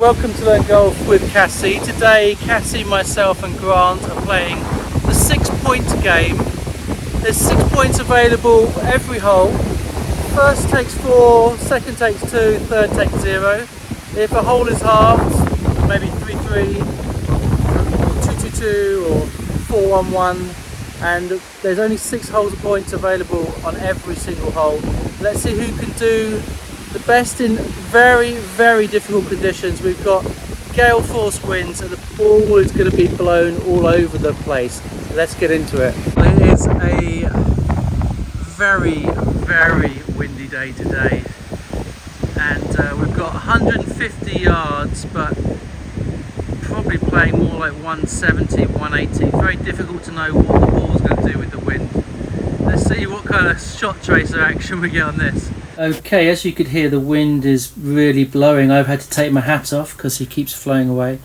Welcome to Learn Golf with Cassie. Today Cassie, myself and Grant are playing the 6-point game. There's 6 points available every hole. First takes 4, second takes 2, third takes 0. If a hole is halved, maybe 3-3, 2-2-2 or 4-1-1, and there's only 6 holes of points available on every single hole. Let's see who can do the best in very, very difficult conditions. We've got gale force winds and the ball is going to be blown all over the place. Let's get into it. It is a very, very windy day today, and we've got 150 yards, but probably playing more like 170, 180. Very difficult to know what the ball's going to do with the wind. Let's see what kind of shot tracer action we get on this. Okay, as you could hear, the wind is really blowing. I've had to take my hat off because he keeps flying away.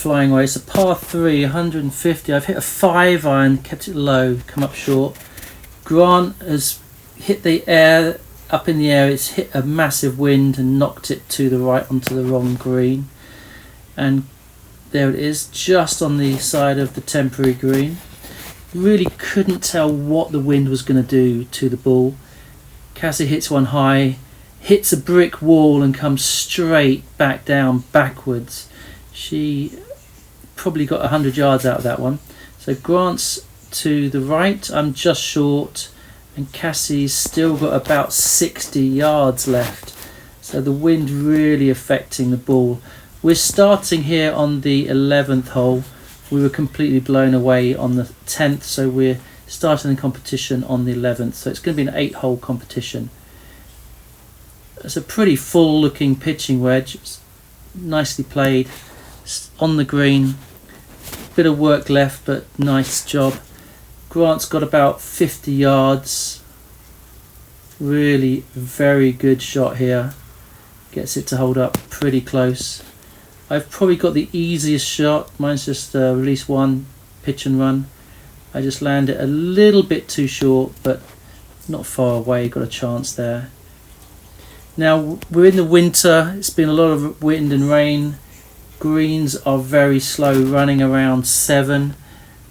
It's a par 3, 150. I've hit a 5-iron, kept it low, come up short. Grant has hit the air, up in the air. It's hit a massive wind and knocked it to the right onto the wrong green. And there it is, just on the side of the temporary green. Really couldn't tell what the wind was going to do to the ball. Cassie hits one high, hits a brick wall and comes straight back down backwards. She probably got 100 yards out of that one. So Grant's to the right, I'm just short, and Cassie's still got about 60 yards left. So the wind really affecting the ball. We're starting here on the 11th hole. We were completely blown away on the 10th, so we're starting the competition on the 11th. So it's going to be an 8-hole competition. It's a pretty full looking pitching wedge. It's nicely played on the green. Bit of work left, but nice job. Grant's got about 50 yards. Really very good shot here. Gets it to hold up pretty close. I've probably got the easiest shot. Mine's just release one, pitch and run. I just land it a little bit too short, but not far away, got a chance there. Now we're in the winter, it's been a lot of wind and rain. Greens are very slow, running around 7.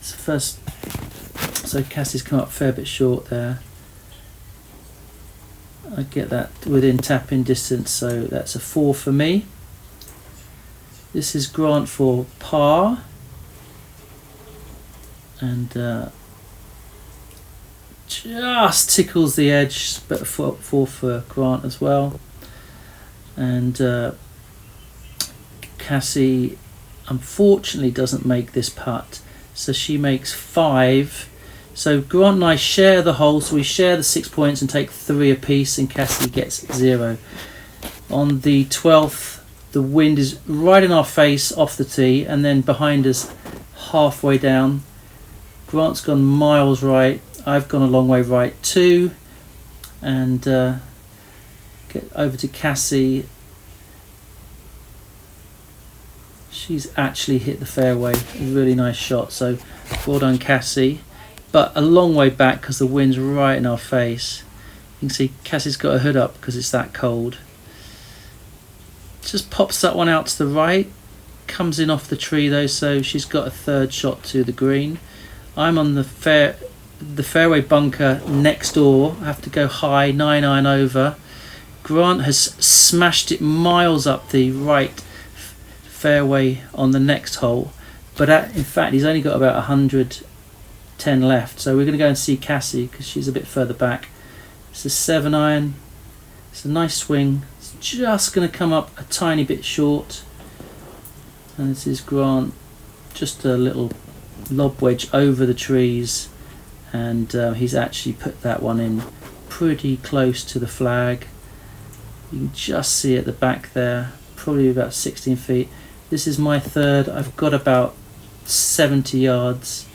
So Cassie's come up a fair bit short there. I get that within tap-in distance, so that's a 4 for me. This is Grant for par, and just tickles the edge, but 4 for Grant as well. And Cassie unfortunately doesn't make this putt, so she makes 5. So Grant and I share the hole, so we share the 6 points and take 3 apiece, and Cassie gets 0. On the 12th, the wind is right in our face off the tee, and then behind us halfway down. Grant's gone miles right, I've gone a long way right too, and get over to Cassie. She's actually hit the fairway, a really nice shot, so well done Cassie, but a long way back because the wind's right in our face. You can see Cassie's got her hood up because it's that cold. Just pops that one out to the right, comes in off the tree though, so she's got a 3rd shot to the green. I'm on the fairway bunker next door. I have to go high, 9-iron over. Grant has smashed it miles up the right fairway on the next hole, but in fact he's only got about 110 left, so we're going to go and see Cassie because she's a bit further back. It's a 7-iron. It's a nice swing. It's just going to come up a tiny bit short, and this is Grant, just a little lob wedge over the trees, and he's actually put that one in pretty close to the flag. You can just see at the back there, probably about 16 feet. This is my 3rd. I've got about 70 yards.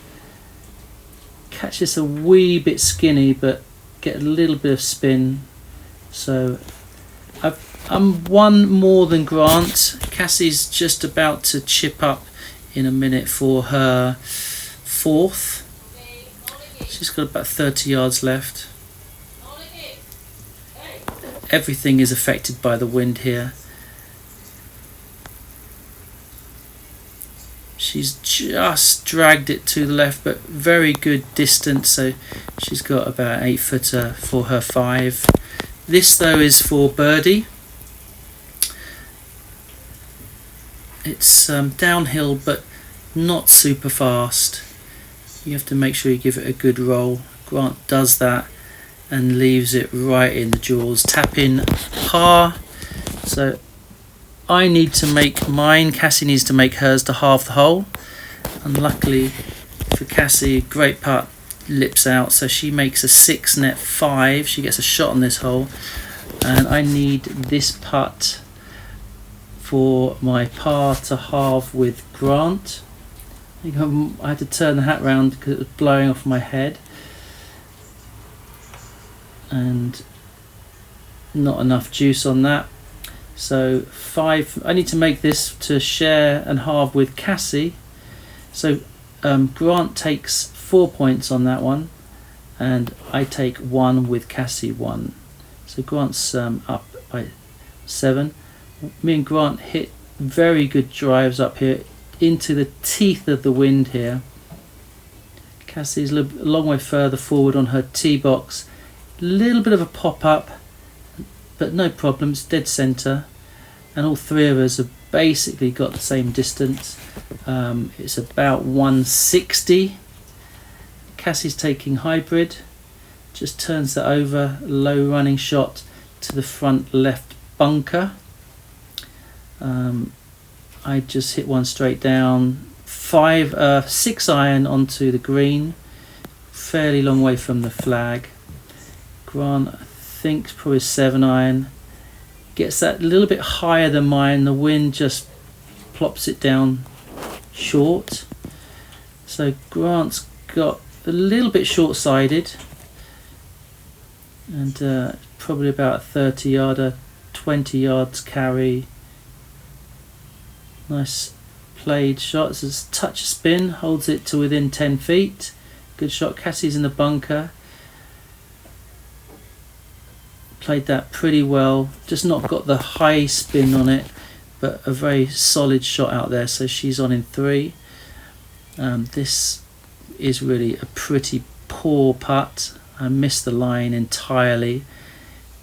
Catch this a wee bit skinny, but get a little bit of spin. So I'm 1 more than Grant. Cassie's just about to chip up in a minute for her 4th. She's got about 30 yards left. Everything is affected by the wind here. She's just dragged it to the left, but very good distance, so she's got about 8 footer for her 5. This though is for birdie. It's downhill but not super fast. You have to make sure you give it a good roll. Grant does that and leaves it right in the jaws. Tap in par. So I need to make mine. Cassie needs to make hers to half the hole. And luckily for Cassie, great putt, lips out. So she makes a 6 net 5. She gets a shot on this hole. And I need this putt for my par to halve with Grant. I think I had to turn the hat round because it was blowing off my head. And not enough juice on that. So 5, I need to make this to share and halve with Cassie. So Grant takes 4 points on that one, and I take 1 with Cassie 1. So Grant's up by 7. Me and Grant hit very good drives up here into the teeth of the wind here. Cassie's a long way further forward on her tee box. Little bit of a pop up, but no problem, it's dead centre, and all 3 of us have basically got the same distance. It's about 160. Cassie's taking hybrid, just turns that over, low running shot to the front left bunker. I just hit one straight down, 6 iron onto the green, fairly long way from the flag. Grant, I think, is probably 7 iron. Gets that a little bit higher than mine. The wind just plops it down short. So Grant's got a little bit short-sided. And probably about a 30-yarder, 20 yards carry. Nice played shot. It's a touch spin, holds it to within 10 feet. Good shot. Cassie's in the bunker. Played that pretty well, just not got the high spin on it, but a very solid shot out there. So she's on in 3. This is really a pretty poor putt. I missed the line entirely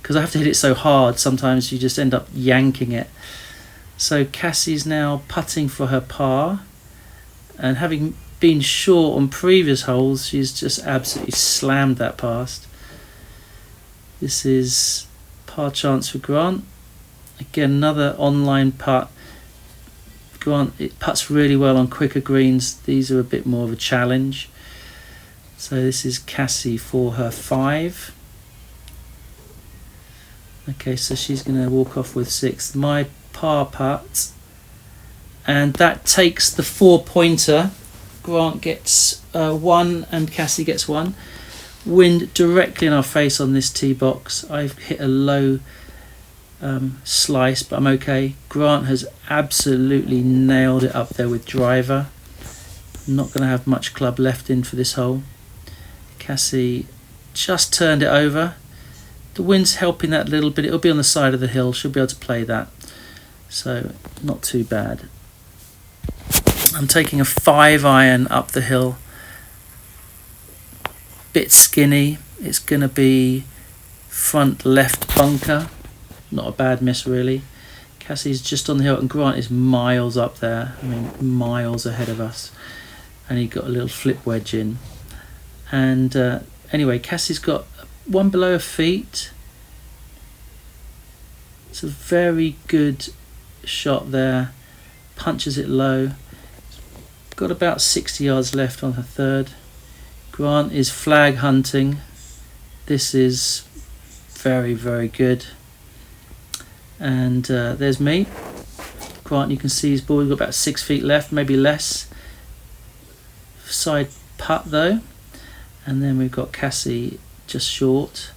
because I have to hit it so hard, sometimes you just end up yanking it. So Cassie's now putting for her par, and having been short on previous holes, she's just absolutely slammed that past. This is par chance for Grant. Again, another online putt. Grant, it putts really well on quicker greens. These are a bit more of a challenge. So this is Cassie for her 5. Okay, so she's going to walk off with 6. My par putt. And that takes the 4-pointer. Grant gets 1 and Cassie gets 1. Wind directly in our face on this tee box. I've hit a low slice, but I'm okay. Grant has absolutely nailed it up there with driver. Not going to have much club left in for this hole. Cassie just turned it over. The wind's helping that a little bit. It'll be on the side of the hill. She'll be able to play that. So not too bad. I'm taking a 5 iron up the hill. Bit skinny. It's going to be front left bunker. Not a bad miss really. Cassie's just on the hill and Grant is miles up there. I mean, miles ahead of us. And he got a little flip wedge in. And anyway, Cassie's got 1 below her feet. It's a very good shot there. Punches it low. Got about 60 yards left on her 3rd. Grant is flag hunting. This is very, very good. And there's me. Grant, you can see his ball. We've got about 6 feet left, maybe less. Side putt though. And then we've got Cassie just short.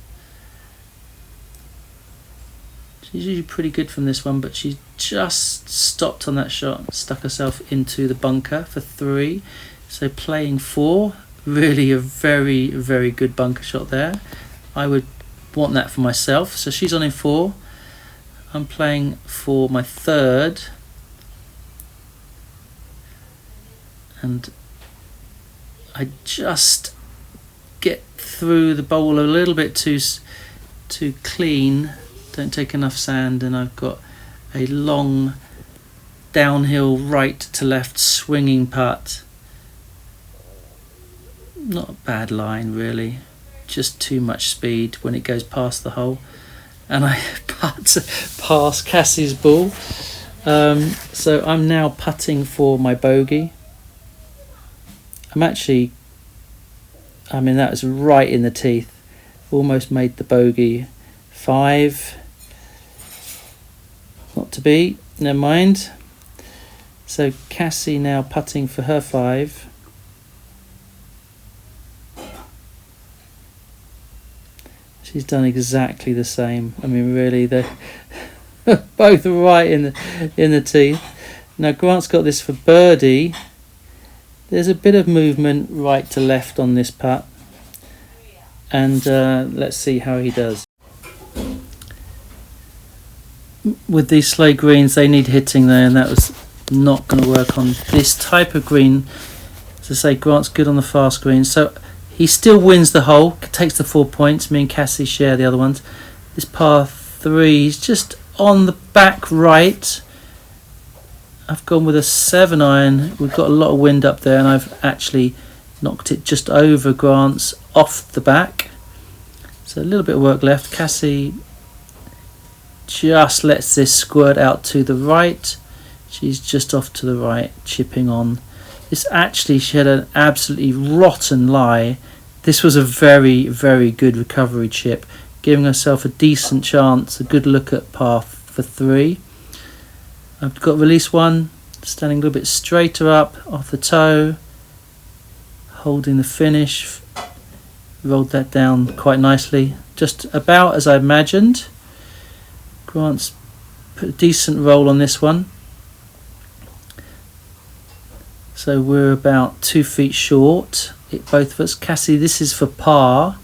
She's usually pretty good from this one, but she just stopped on that shot, stuck herself into the bunker for 3. So playing 4, really a very, very good bunker shot there. I would want that for myself. So she's on in 4. I'm playing for my 3rd. and I just get through the bowl a little bit too clean, don't take enough sand, and I've got a long downhill right to left swinging putt. Not a bad line really, just too much speed when it goes past the hole, and I putt past Cassie's ball. So I'm now putting for my bogey. That was right in the teeth. Almost made the bogey. 5. Not to be, never mind. So Cassie now putting for her 5. She's done exactly the same. I mean, really, they're both right in the teeth. Now Grant's got this for birdie. There's a bit of movement right to left on this putt, and let's see how he does. With these slow greens, they need hitting there, and that was not going to work on this type of green. As I say, Grant's good on the fast green, so he still wins the hole, takes the 4 points. Me and Cassie share the other ones. This par 3 is just on the back right. I've gone with a 7-iron. We've got a lot of wind up there, and I've actually knocked it just over Grant's off the back. So a little bit of work left. Cassie just lets this squirt out to the right. She's just off to the right, chipping on. This actually, she had an absolutely rotten lie. This was a very, very good recovery chip, giving herself a decent chance, a good look at par for 3. I've got release 1, standing a little bit straighter up off the toe, holding the finish, rolled that down quite nicely, just about as I imagined. Grant's put a decent roll on this one. So we're about 2 feet short, both of us. Cassie, this is for par.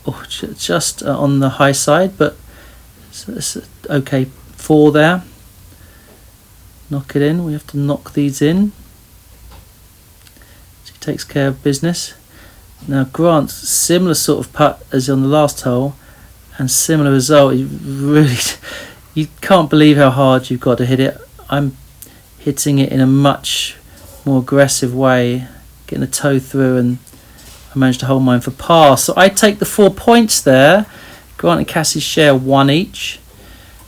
Oh, just on the high side, but it's okay. 4 there. Knock it in. We have to knock these in. She takes care of business. Now Grant's similar sort of putt as on the last hole, and similar result. You can't believe how hard you've got to hit it. I'm hitting it in a much more aggressive way, getting the toe through, and I managed to hold mine for par. So I take the 4 points there. Grant and Cassie share 1 each.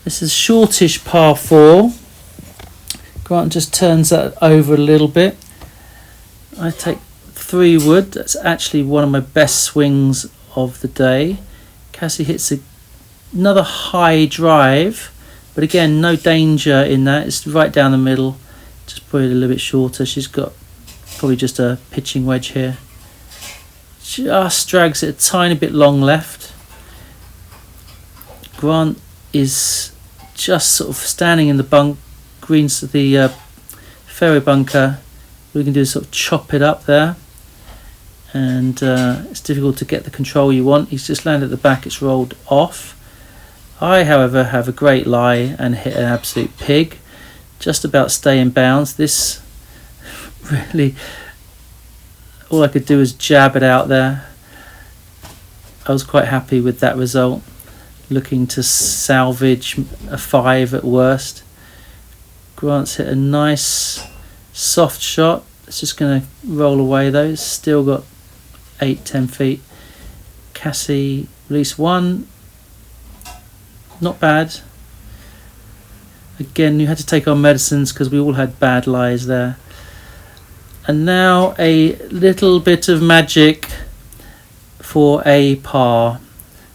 This is shortish par 4. Grant just turns that over a little bit. I take 3 wood. That's actually one of my best swings of the day. Cassie hits another high drive, but again, no danger in that. It's right down the middle, just probably a little bit shorter. She's got probably just a pitching wedge here. Just drags it a tiny bit long left. Grant is just sort of standing in the fairway bunker. What we can do is sort of chop it up there, and it's difficult to get the control you want. He's just landed at the back, it's rolled off. I, however, have a great lie and hit an absolute pig. Just about stay in bounds. This really, all I could do was jab it out there. I was quite happy with that result. Looking to salvage a 5 at worst. Grant's hit a nice soft shot. It's just going to roll away though. It's still got 8-10 feet. Cassie, release 1. Not bad. Again, you had to take our medicines because we all had bad lies there. And now a little bit of magic for a par.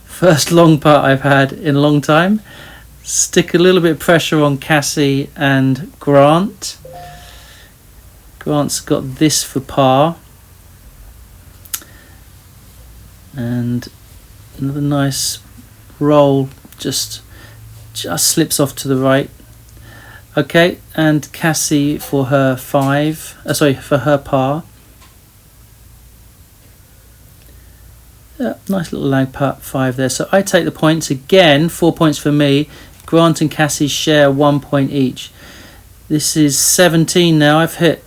First long putt I've had in a long time. Stick a little bit of pressure on Cassie and Grant. Grant's got this for par. And another nice roll, just slips off to the right. Okay, and Cassie for her for her par. Yeah, nice little lag putt, 5 there. So I take the points again, 4 points for me. Grant and Cassie share 1 point each. This is 17 now. I've hit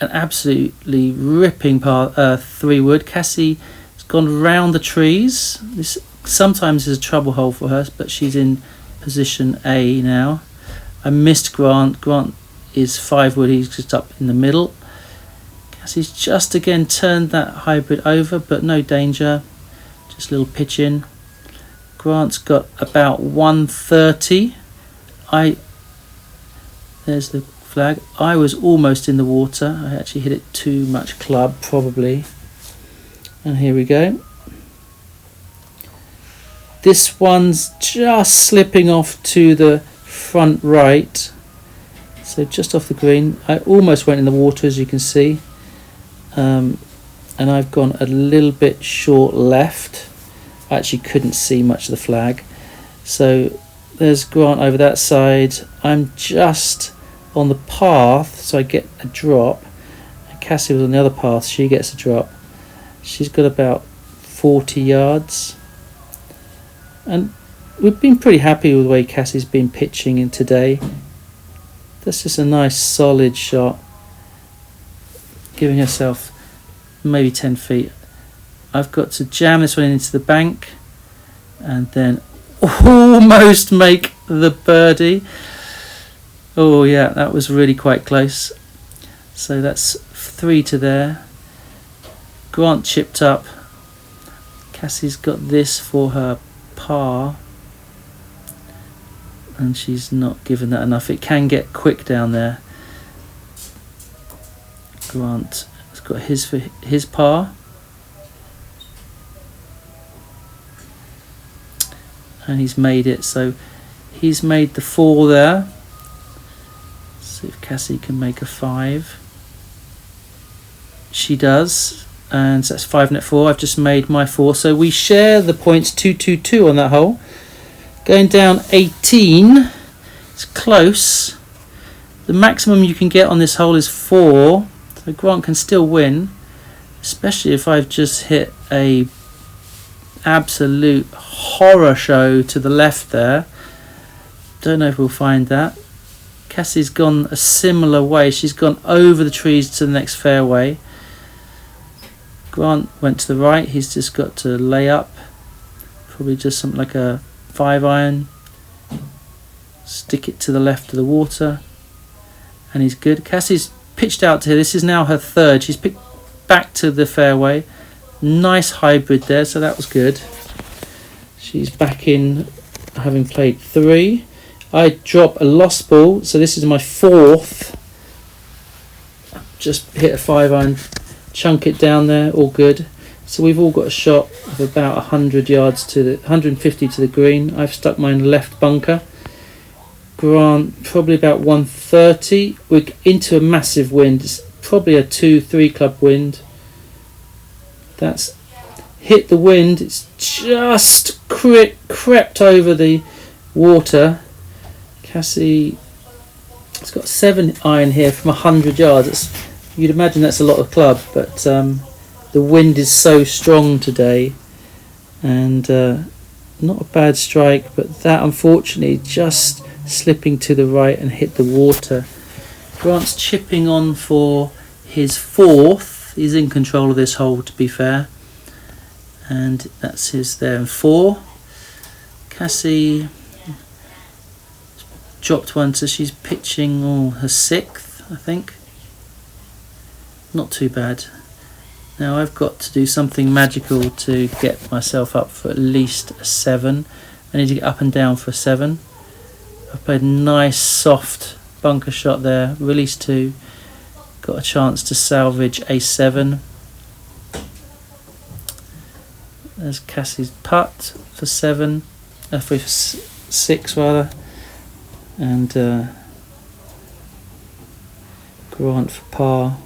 an absolutely ripping par 3 wood. Cassie has gone round the trees. This sometimes is a trouble hole for her, but she's in position A now. I missed Grant. Grant is 5 wood. He's just up in the middle. Cassie's just again turned that hybrid over, but no danger. Just a little pitch in. Grant's got about 130. There's the flag. I was almost in the water. I actually hit it too much club, probably. And here we go. This one's just slipping off to the front right. So just off the green. I almost went in the water, as you can see. And I've gone a little bit short left. I actually couldn't see much of the flag. So there's Grant over that side. I'm just on the path, so I get a drop. And Cassie was on the other path, she gets a drop. She's got about 40 yards. And we've been pretty happy with the way Cassie's been pitching in today. That's just a nice solid shot. Giving herself maybe 10 feet. I've got to jam this one into the bank and then almost make the birdie. Oh yeah, that was really quite close. So that's 3 to there. Grant chipped up. Cassie's got this for her par, and she's not given that enough. It can get quick down there. Grant has got his for his par. And he's made it, so he's made the 4 there. See if Cassie can make a 5. She does, and so that's 5 net 4. I've just made my 4, so we share the points 2-2-2 on that hole. Going down 18, it's close. The maximum you can get on this hole is 4, so Grant can still win, especially if I've just hit a absolute horror show to the left there. Don't know if we'll find that. Cassie's gone a similar way. She's gone over the trees to the next fairway. Grant went to the right. He's just got to lay up. Probably just something like a 5-iron. Stick it to the left of the water. And he's good. Cassie's pitched out to here. This is now her 3rd. She's picked back to the fairway. Nice hybrid there, so that was good. She's back in, having played 3. I drop a lost ball, so this is my 4th. Just hit a 5-iron, chunk it down there, all good. So we've all got a shot of about 100 yards to the 150 to the green. I've stuck mine left bunker. Grant probably about 130. We're into a massive wind. It's probably a 2-3 club wind. That's hit the wind. It's just crept over the water. Cassie has got 7-iron here from 100 yards. You'd imagine that's a lot of club, but the wind is so strong today, and not a bad strike, but that unfortunately just slipping to the right and hit the water. Grant's chipping on for his 4th. He's in control of this hole, to be fair, and that's his there in 4. Cassie dropped one, so she's pitching her 6th, I think. Not too bad. Now I've got to do something magical to get myself up for at least a 7. I need to get up and down for a 7. I've played a nice soft bunker shot there, release 2. Got a chance to salvage a 7. There's Cassie's putt for 7, for 6 rather, and Grant for par.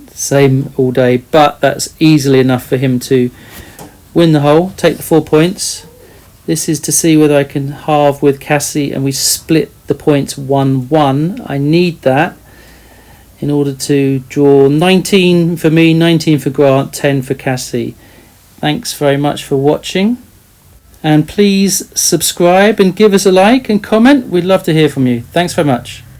Same all day, but that's easily enough for him to win the hole, take the 4 points. This is to see whether I can halve with Cassie and we split the points 1-1. I need that in order to draw 19 for me, 19 for Grant, 10 for Cassie. Thanks very much for watching. And please subscribe and give us a like and comment. We'd love to hear from you. Thanks very much.